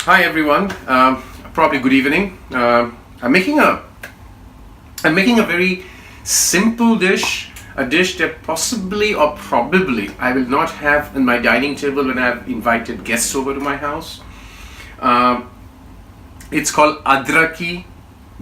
Hi everyone. Probably good evening. I'm making a very simple dish, a dish that possibly or probably I will not have in my dining table when I've invited guests over to my house. It's called Adraki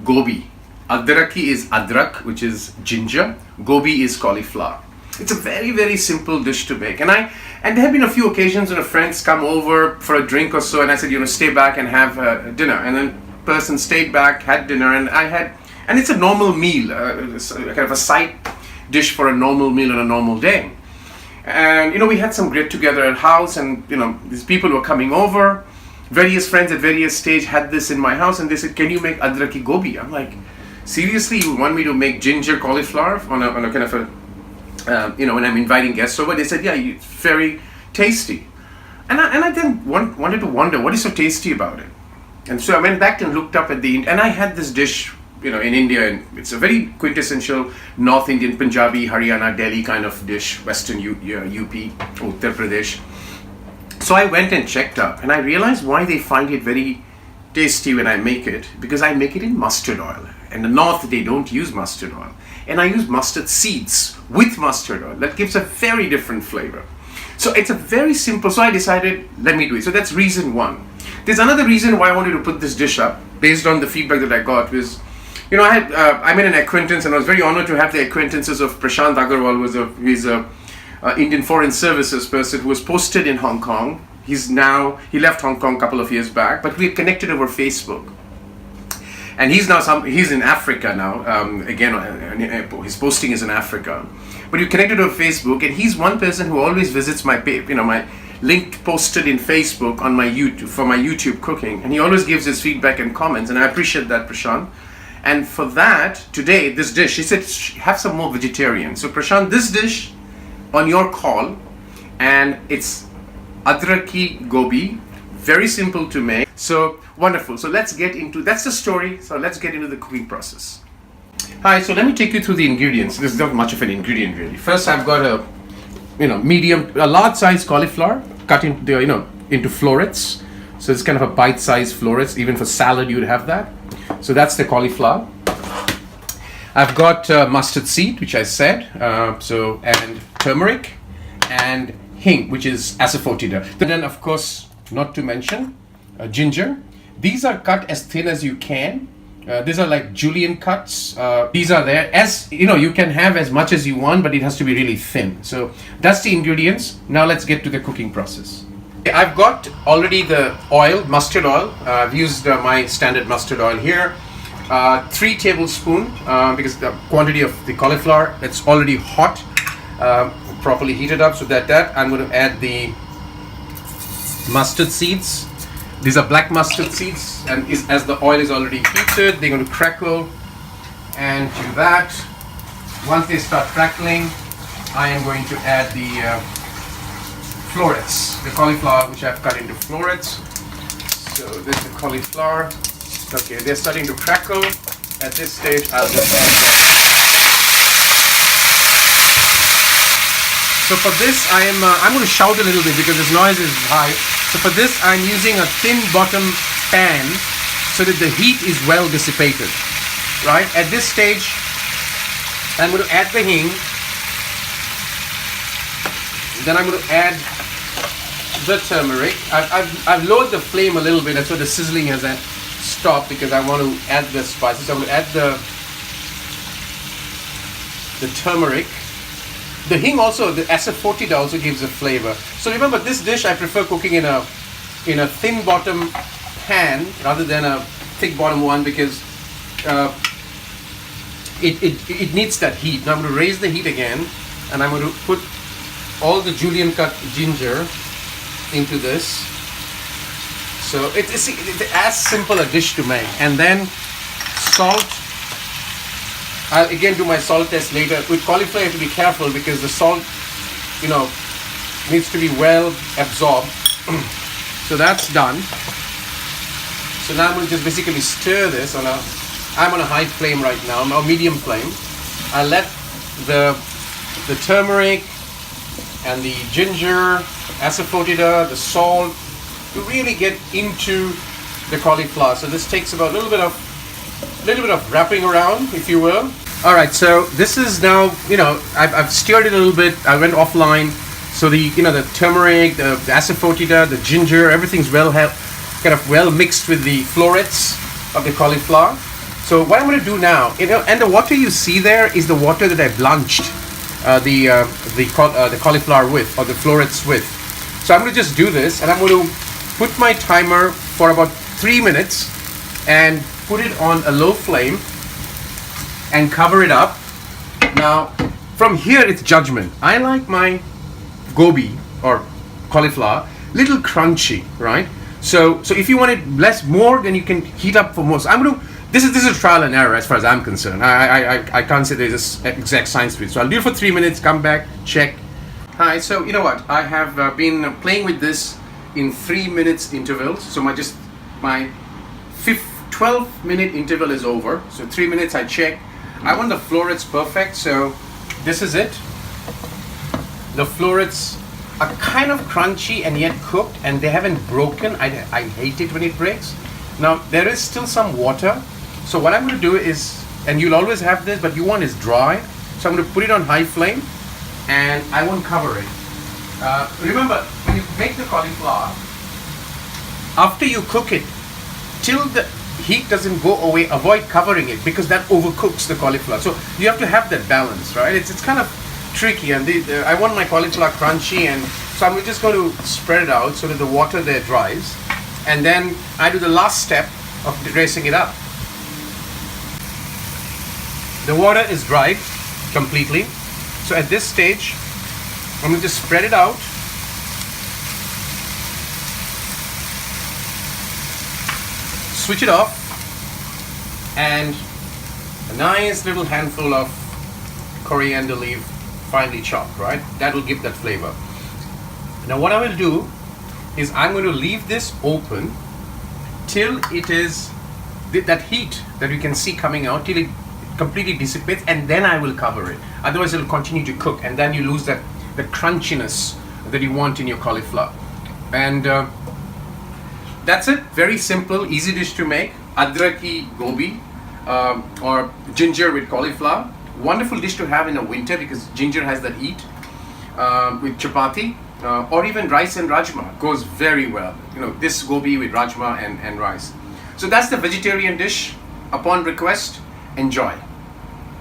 Gobi. Adraki is adrak, which is ginger. Gobi is cauliflower. It's a very, very simple dish to make. And there have been a few occasions when friends come over for a drink or so, and I said, stay back and have dinner. And then person stayed back, had dinner, and it's a normal meal, kind of a side dish for a normal meal on a normal day. And we had some get together at house, and these people were coming over. Various friends at various stage had this in my house, and they said, "Can you make Adraki Gobi?" I'm like, seriously, you want me to make ginger cauliflower on a kind of a when I'm inviting guests over? They said, yeah, it's very tasty. And I then wanted to wonder, what is so tasty about it? And so I went back and looked up at and I had this dish, in India, and it's a very quintessential North Indian, Punjabi, Haryana, Delhi kind of dish, Western UP, Uttar Pradesh. So I went and checked up, and I realized why they find it very tasty when I make it, because I make it in mustard oil. In the North, they don't use mustard oil. And I use mustard seeds with mustard oil. That gives a very different flavor. So it's a very simple, so I decided, let me do it. So that's reason one. There's another reason why I wanted to put this dish up, based on the feedback that I got, was, I made an acquaintance, and I was very honored to have the acquaintances of Prashant Agarwal, he's a Indian Foreign Services person who was posted in Hong Kong. He left Hong Kong a couple of years back, but we connected over Facebook. And he's in Africa now. His posting is in Africa. But we connected over Facebook, and he's one person who always visits my page, my link posted in Facebook on my YouTube for my YouTube cooking, and he always gives his feedback and comments, and I appreciate that, Prashant. And for that, today, this dish, he said, have some more vegetarian. So Prashant, this dish on your call, and it's Adraki Gobi, very simple to make. So wonderful. So that's the story. So let's get into the cooking process. Hi, so let me take you through the ingredients. This is not much of an ingredient really. First, I've got a large size cauliflower cut into florets. So it's kind of a bite-sized florets. Even for salad, you would have that. So that's the cauliflower. I've got mustard seed, which I said, and turmeric, and hing, which is asafetida. Then, of course, not to mention ginger. These are cut as thin as you can. These are like julian cuts. These are there as you can have as much as you want, but it has to be really thin. So that's the ingredients. Now let's get to the cooking process. I've got already the oil, mustard oil. I've used my standard mustard oil here. 3 tablespoons because the quantity of the cauliflower, it's already hot, properly heated up. So that I'm going to add the mustard seeds. These are black mustard seeds, and as the oil is already heated, they're going to crackle. And to that, once they start crackling, I am going to add the florets, the cauliflower, which I've cut into florets. So this is the cauliflower. Okay, they're starting to crackle. At this stage, I'll just add them. So for this, I'm going to shout a little bit because this noise is high. So for this, I'm using a thin bottom pan so that the heat is well dissipated. Right? At this stage, I'm going to add the hing. Then I'm going to add the turmeric. I've lowered the flame a little bit, so the sizzling has stopped because I want to add the spices. So I'm going to add the turmeric. The hing also, the asafetida also gives a flavor. So remember, this dish I prefer cooking in a thin bottom pan rather than a thick bottom one because it needs that heat. Now I'm going to raise the heat again, and I'm going to put all the julian cut ginger into this. So it's as simple a dish to make. And then salt. I'll again do my salt test later. With cauliflower, you have to be careful because the salt, needs to be well absorbed. So that's done. So now I'm going to just basically stir this I'm on a high flame right now, or medium flame. I'll let the turmeric and the ginger, asafetida, the salt, to really get into the cauliflower. So this takes about a little bit of wrapping around, if you will. All right, so this is now, I've stirred it a little bit. I went offline. So the turmeric, the asafetida, the ginger, everything's well mixed with the florets of the cauliflower. So what I'm going to do now, and the water you see there is the water that I blanched the cauliflower with, or the florets with. So I'm going to just do this, and I'm going to put my timer for about 3 minutes and put it on a low flame and cover it up. Now, from here it's judgment. I like my gobi or cauliflower little crunchy, right? So if you want it more, then you can heat up for more. So this is trial and error as far as I'm concerned. I can't say there's an exact science to it. So I'll do it for 3 minutes, come back, check. Hi, so you know what? I have been playing with this in 3 minutes intervals. So my 12-minute interval is over. So 3 minutes I check. I want the florets perfect, so this is it. The florets are kind of crunchy and yet cooked, and they haven't broken. I hate it when it breaks. Now there is still some water, so what I'm going to do is, and you'll always have this, but you want is dry. So I'm going to put it on high flame, and I won't cover it. Remember, when you make the cauliflower, after you cook it, till the heat doesn't go away, avoid covering it, because that overcooks the cauliflower. So you have to have that balance, right? It's kind of tricky, and I want my cauliflower crunchy, and so I'm just going to spread it out so that the water there dries, and then I do the last step of dressing it up. The water is dried completely, so at this stage I'm going to just spread it out, switch it off, and a nice little handful of coriander leaf, finely chopped, right? That will give that flavor. Now what I will do is I'm going to leave this open till it is that heat that you can see coming out, till it completely dissipates, and then I will cover it. Otherwise it will continue to cook, and then you lose that crunchiness that you want in your cauliflower. And that's it. Very simple, easy dish to make. Adraki Gobi, or ginger with cauliflower. Wonderful dish to have in the winter because ginger has that heat. With chapati or even rice and rajma goes very well. This gobi with rajma and rice. So that's the vegetarian dish. Upon request, enjoy.